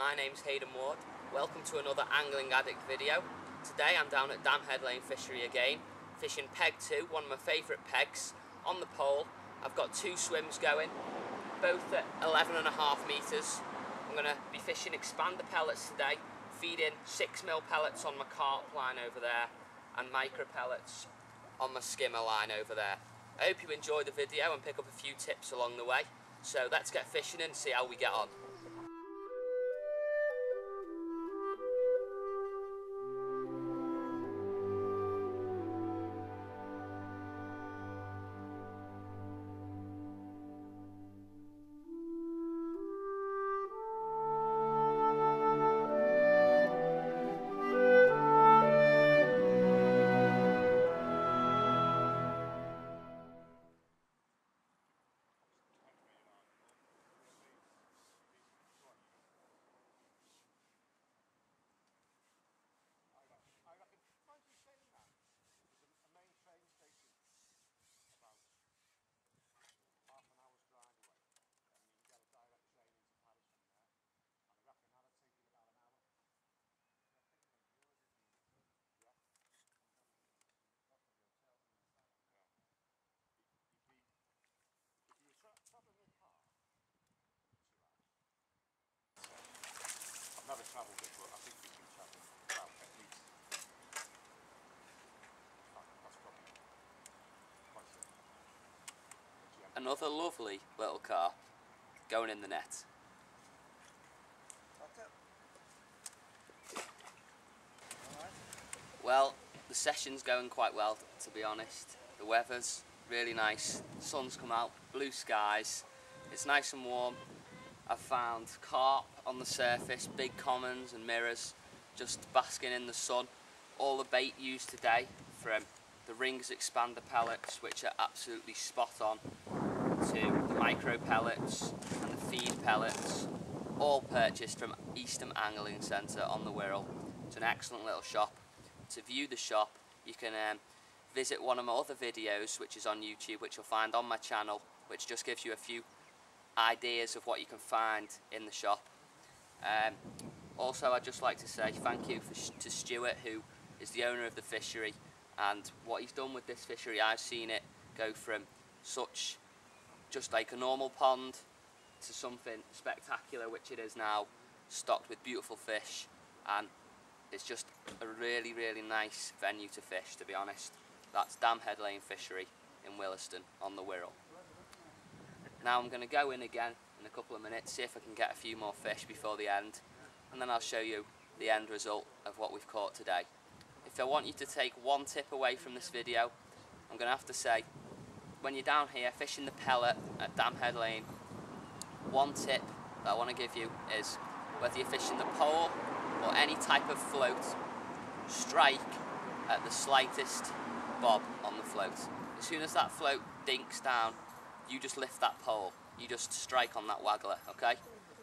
my name's Hayden Ward. Welcome to another Angling Addict video. Today I'm down at Dam Head Lane Fishery again, fishing peg 2, one of my favourite pegs, on the pole. I've got 2 swims going, both at 11.5 metres. I'm going to be fishing expander pellets today, feeding 6mm pellets on my carp line over there and micro pellets on my skimmer line over there. I hope you enjoy the video and pick up a few tips along the way. So let's get fishing and see how we get on. I've never travelled it, but I think we can travel about at least. That's probably quite simple. Another lovely little carp going in the net. Well, the session's going quite well, to be honest. The weather's really nice, the sun's come out, blue skies, it's nice and warm. I've found carp on the surface, big commons and mirrors, just basking in the sun. All the bait used today, from the rings expander pellets, which are absolutely spot on, to the micro pellets and the feed pellets, all purchased from Eastham Angling Centre on the Wirral. It's an excellent little shop. To view the shop, you can visit one of my other videos, which is on YouTube, which you'll find on my channel, which just gives you a few ideas of what you can find in the shop. Also, I'd just like to say thank you to Stuart, who is the owner of the fishery, and what he's done with this fishery. I've seen it go from such just like a normal pond to something spectacular, which it is now, stocked with beautiful fish, and it's just a really, really nice venue to fish, to be honest. That's Dam Head Lane Fishery in Williston on the Wirral. Now I'm going to go in again in a couple of minutes, see if I can get a few more fish before the end, and then I'll show you the end result of what we've caught today. If I want you to take one tip away from this video, I'm going to have to say, when you're down here fishing the pellet at Dam Head Lane, one tip that I want to give you is, whether you're fishing the pole or any type of float, strike at the slightest bob on the float. As soon as that float dinks down, you just lift that pole, you just strike on that waggler, okay?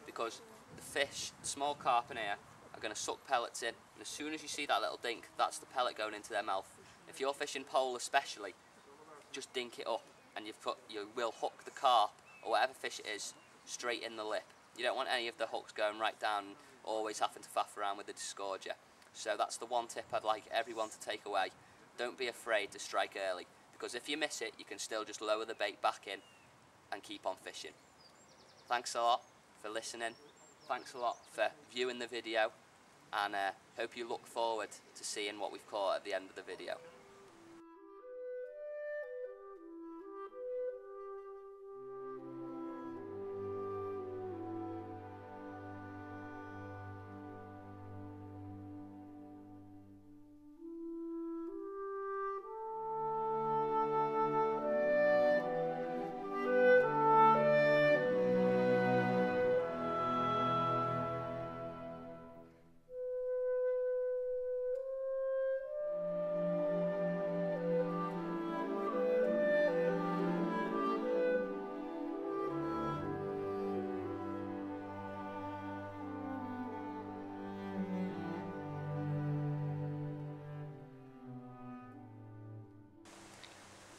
Because the fish, the small carp in here, are going to suck pellets in, and as soon as you see that little dink, that's the pellet going into their mouth. If you're fishing pole especially, just dink it up, and you will hook the carp, or whatever fish it is, straight in the lip. You don't want any of the hooks going right down and always having to faff around with the disgorger. So that's the one tip I'd like everyone to take away. Don't be afraid to strike early, because if you miss it, you can still just lower the bait back in and keep on fishing. Thanks a lot for listening, thanks a lot for viewing the video, and hope you look forward to seeing what we've caught at the end of the video.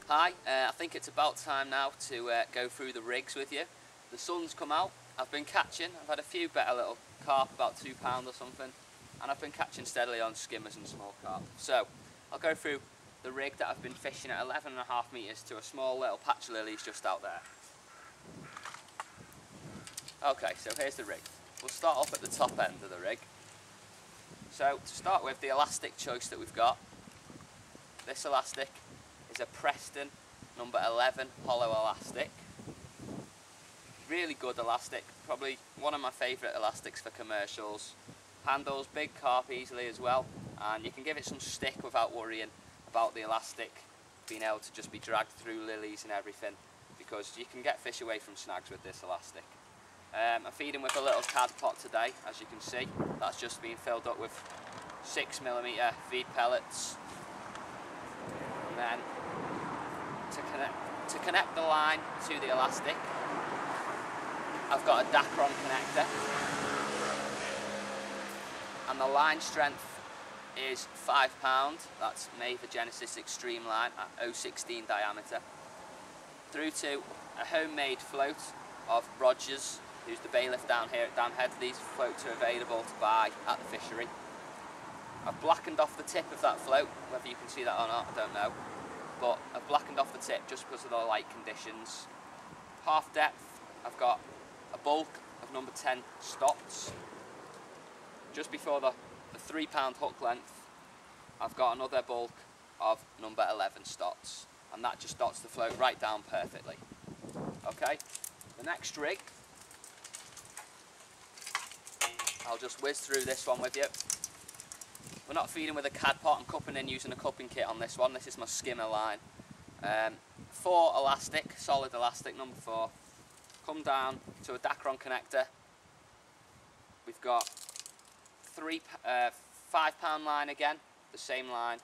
Hi, I think it's about time now to go through the rigs with you. The sun's come out, I've been catching, I've had a few better little carp, about £2 or something, and I've been catching steadily on skimmers and small carp. So I'll go through the rig that I've been fishing at 11.5 metres to a small little patch of lilies just out there. Okay, so here's the rig. We'll start off at the top end of the rig. So to start with, the elastic choice that we've got, this elastic is a Preston number 11 hollow elastic. Really good elastic, probably one of my favourite elastics for commercials. Handles big carp easily as well, and you can give it some stick without worrying about the elastic being able to just be dragged through lilies and everything, because you can get fish away from snags with this elastic. I'm feeding with a little cad pot today, as you can see. That's just been filled up with 6mm feed pellets. And then to connect the line to the elastic, I've got a Dacron connector, and the line strength is £5. That's made for Genesis Extreme line at 0.16 diameter, through to a homemade float of Rogers, who's the bailiff down here at Damhead. These floats are available to buy at the fishery. I've blackened off the tip of that float, whether you can see that or not, I don't know, but I've blackened off the tip just because of the light conditions. Half depth, I've got a bulk of number 10 stots. Just before the £3 hook length, I've got another bulk of number 11 stots, and that just dots the float right down perfectly. Okay, the next rig, I'll just whiz through this one with you. We're not feeding with a cad pot, I'm cupping in using a cupping kit on this one. This is my skimmer line. 4 elastic, solid elastic, number 4. Come down to a Dacron connector. We've got £5 line again, the same line,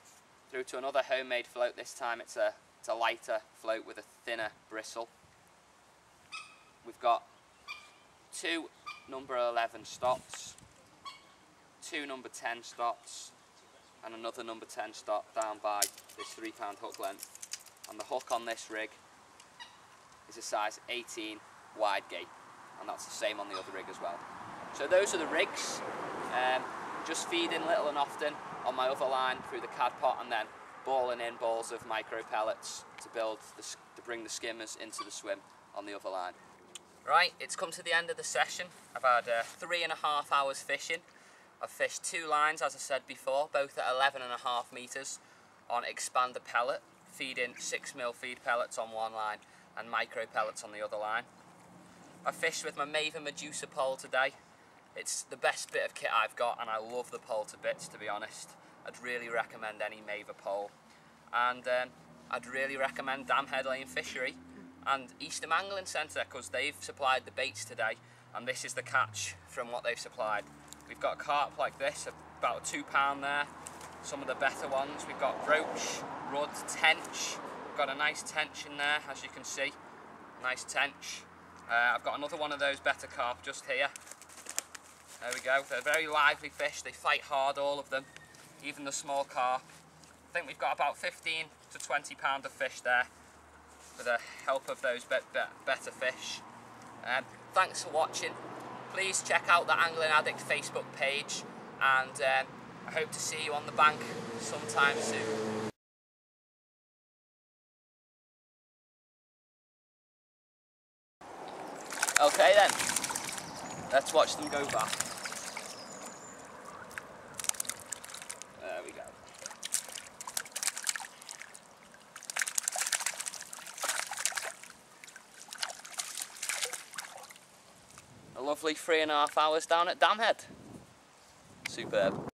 through to another homemade float. This time it's a lighter float with a thinner bristle. We've got 2 number 11 stots, 2 number 10 stots, and another number 10 stot down by this £3 hook length. And the hook on this rig is a size 18 wide gate, and that's the same on the other rig as well. So those are the rigs. Just feeding little and often on my other line through the cad pot, and then balling in balls of micro pellets to bring the skimmers into the swim on the other line. Right, it's come to the end of the session. I've had 3.5 hours fishing. I've fished 2 lines, as I said before, both at 11.5 metres on expander pellet, feeding 6mm feed pellets on one line and micro pellets on the other line. I fished with my Maver Medusa pole today. It's the best bit of kit I've got, and I love the pole to bits, to be honest. I'd really recommend any Maver pole. And I'd really recommend Damhead Lane Fishery and Eastham Angling Centre, because they've supplied the baits today, and this is the catch from what they've supplied. We've got carp like this, about £2 there. Some of the better ones, we've got roach, rudd, tench. We've got a nice tench in there, as you can see. Nice tench. I've got another one of those better carp just here. There we go. They're very lively fish. They fight hard, all of them, even the small carp. I think we've got about 15 to 20 pound of fish there with the help of those better fish. Thanks for watching. Please check out the Angling Addict Facebook page, and I hope to see you on the bank sometime soon. Okay then, let's watch them go back. There we go. A lovely 3.5 hours down at Damhead. Superb.